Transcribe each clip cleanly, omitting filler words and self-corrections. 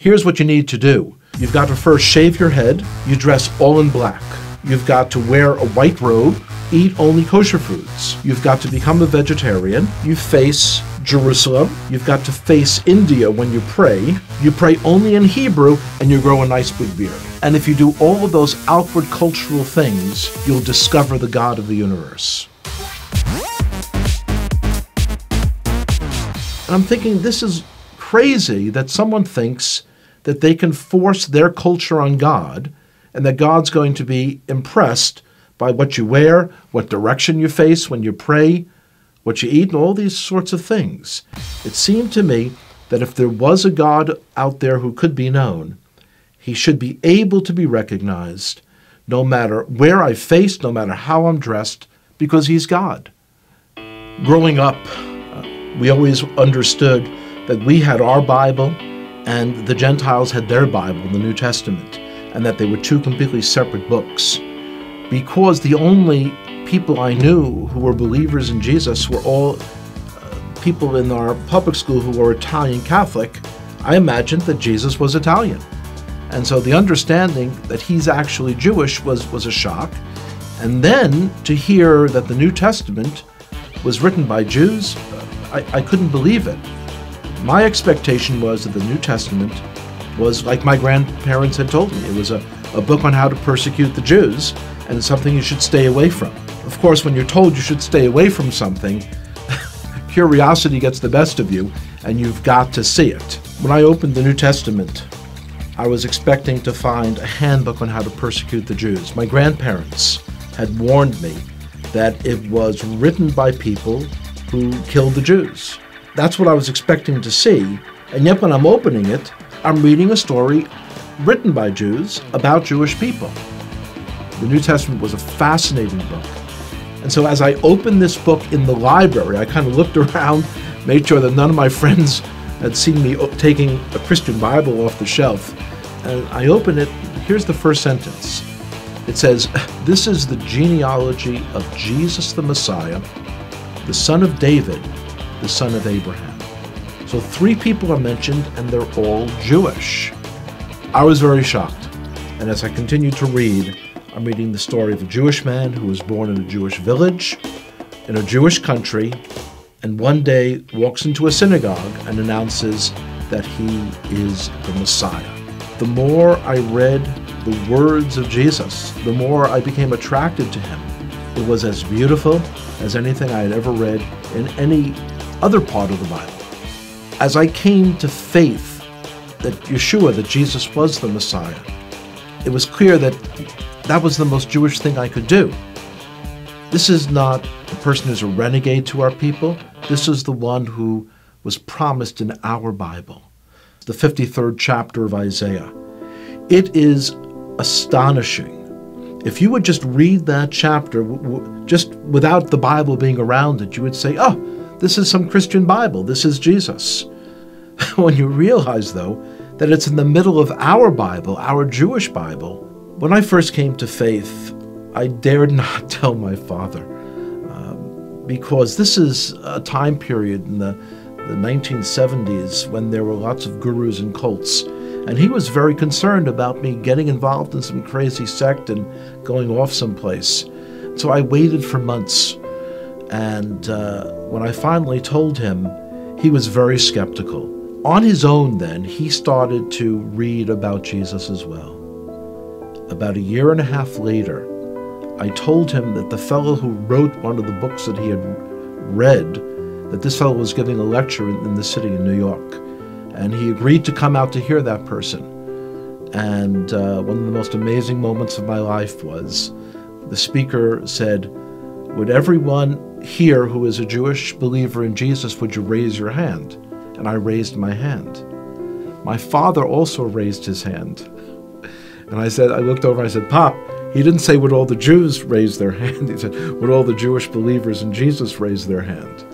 Here's what you need to do. You've got to first shave your head. You dress all in black. You've got to wear a white robe, eat only kosher foods. You've got to become a vegetarian. You face Jerusalem. You've got to face India when you pray. You pray only in Hebrew, and you grow a nice big beard. And if you do all of those outward cultural things, you'll discover the God of the universe. And I'm thinking, this is crazy that someone thinks that they can force their culture on God, and that God's going to be impressed by what you wear, what direction you face when you pray, what you eat, and all these sorts of things. It seemed to me that if there was a God out there who could be known, he should be able to be recognized no matter where I face, no matter how I'm dressed, because he's God. Growing up, we always understood that we had our Bible and the Gentiles had their Bible, the New Testament, and that they were two completely separate books. Because the only people I knew who were believers in Jesus were all people in our public school who were Italian Catholic, I imagined that Jesus was Italian. And so the understanding that he's actually Jewish was a shock. And then to hear that the New Testament was written by Jews, I couldn't believe it. My expectation was that the New Testament was like my grandparents had told me. It was a book on how to persecute the Jews, and something you should stay away from. Of course, when you're told you should stay away from something, curiosity gets the best of you, and you've got to see it. When I opened the New Testament, I was expecting to find a handbook on how to persecute the Jews. My grandparents had warned me that it was written by people who killed the Jews. That's what I was expecting to see, and yet when I'm opening it, I'm reading a story written by Jews about Jewish people. The New Testament was a fascinating book. And so as I opened this book in the library, I kind of looked around, made sure that none of my friends had seen me taking a Christian Bible off the shelf. And I opened it. Here's the first sentence. It says, "This is the genealogy of Jesus the Messiah, the son of David, the son of Abraham." So 3 people are mentioned, and they're all Jewish. I was very shocked. And as I continued to read, I'm reading the story of a Jewish man who was born in a Jewish village, in a Jewish country, and one day walks into a synagogue and announces that he is the Messiah. The more I read the words of Jesus, the more I became attracted to him. It was as beautiful as anything I had ever read in any other part of the Bible. As I came to faith that Yeshua, that Jesus was the Messiah, it was clear that that was the most Jewish thing I could do. This is not a person who's a renegade to our people. This is the one who was promised in our Bible, the 53rd chapter of Isaiah. It is astonishing. If you would just read that chapter, just without the Bible being around it, you would say, oh, this is some Christian Bible. This is Jesus. When you realize, though, that it's in the middle of our Bible, our Jewish Bible. When I first came to faith, I dared not tell my father, because this is a time period in the 1970s when there were lots of gurus and cults, and he was very concerned about me getting involved in some crazy sect and going off someplace. So I waited for months, and when I finally told him, he was very skeptical. On his own then, he started to read about Jesus as well. About a year and a half later, I told him that the fellow who wrote one of the books that he had read, that this fellow was giving a lecture in the city in New York. And he agreed to come out to hear that person. And one of the most amazing moments of my life was the speaker said, "Would everyone here who is a Jewish believer in Jesus, would you raise your hand?" And I raised my hand. My father also raised his hand. And I looked over and I said, "Pop," he didn't say would all the Jews raise their hand. He said, would all the Jewish believers in Jesus raise their hand?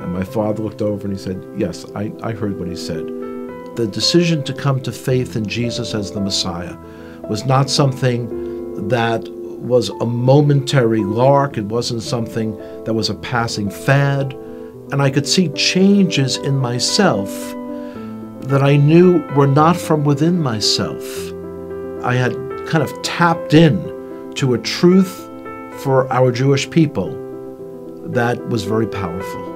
And my father looked over and he said, yes, I heard what he said. The decision to come to faith in Jesus as the Messiah was not something that was a momentary lark. It wasn't something that was a passing fad. And I could see changes in myself that I knew were not from within myself. I had kind of tapped in to a truth for our Jewish people that was very powerful.